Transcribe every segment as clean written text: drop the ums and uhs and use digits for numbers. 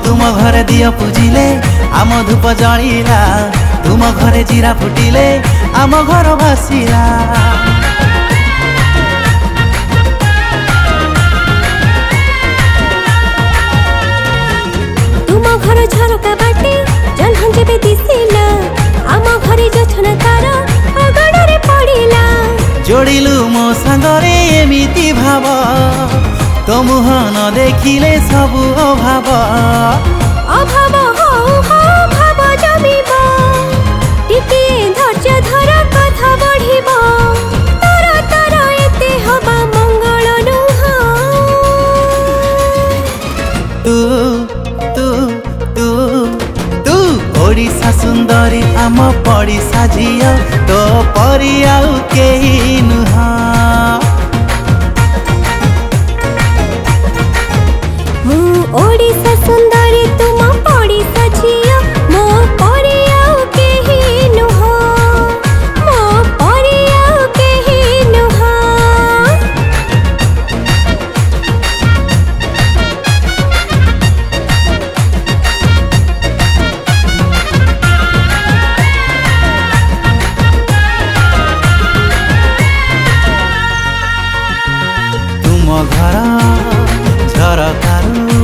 तुम घरे दियो पूजिले आम धूप जलिला तुम घरे जीरा फुटिले आम घर भासिला तुम घर झरका बाटे जह्न जेबे दिसिला आम घरे जछना तार अगड़े पड़िला जोड़िलु मो सांगरे एमिति भाव तो मुह न देखिले सबु अभाव अभाव हो भाव जमिब टिके धैर्य धर कथा बढ़िब तर तर एते हवा मंगल नुह तू तू तू तू ओडिशा सुंदरी आम पड़िशा झियो तो परि आउ केही नुह ओडिशा सुंदरी तुम पड़िशा झियो मो परि आउ केही नुह मो परि आउ केही नुह तुम घर झरकारू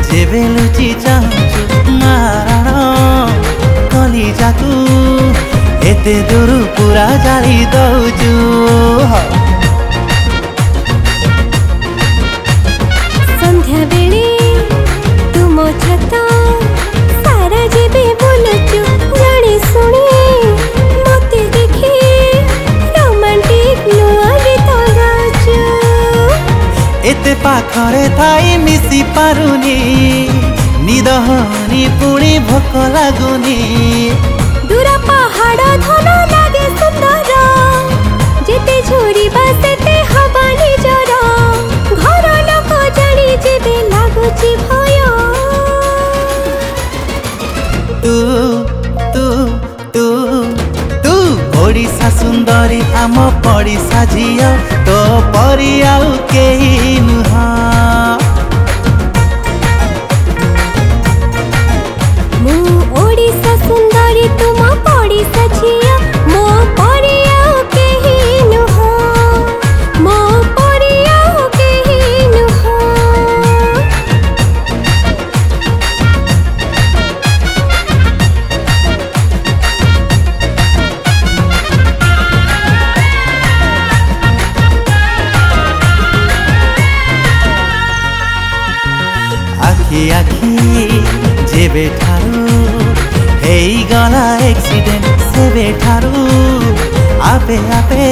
जेबे लुचि चाहछु नारायण कलिजाकू एते दूर पूरा जाली दौछु संध्या बेले तुम छत सारा जेबे बोलछु जाने सुने मते देखी रोमांटिक नुआ गीत गाछु एते पाखरे थाई मिसी पारुनी निदहनी पुणी भोक लागुनी दूर पहाड़ धन लागे सुंदर जेते झुरिबा सेते हवा निजर घर लोक जानी जेबे लागुची भय तू तू तू तू ओडिशा सुंदरी आम पड़िशा झियो तो परि आउ केही नुह मु ओडिशा सुंदरी तुम पड़िशा झियो मो परि आउ केही नुह मो परि आउ केही नुह आखि आखि जेबे ठारू हेई गला एक्सीडेंट सेबे ठारू आपे आपे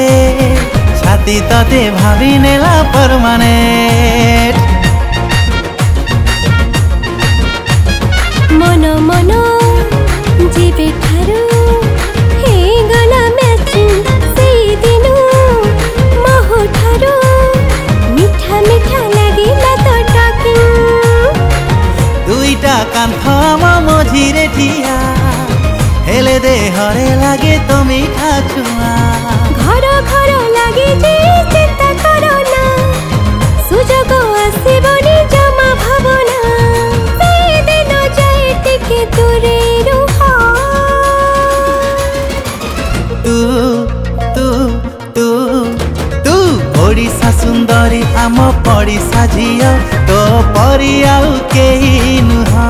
छाती तते भाभी नेला परमानेंट मन मन जेबे ठारू हे गला मैचिंग सेई दिनु महो ठारू मीठा मीठा लागिला तो टाकिंग दुईटा कांथ मझिरे ठिया हेले देहरे लागे तो मीठा छुआ घर घर लागे जे चिंता करो ना सुजोग आसीबनी जमा भावना सेई दिन जाए टिके दूरे रुह तू तू तू तू ओडिशा सुंदरी आम पड़िशा झियो तो परि आउ केही नुह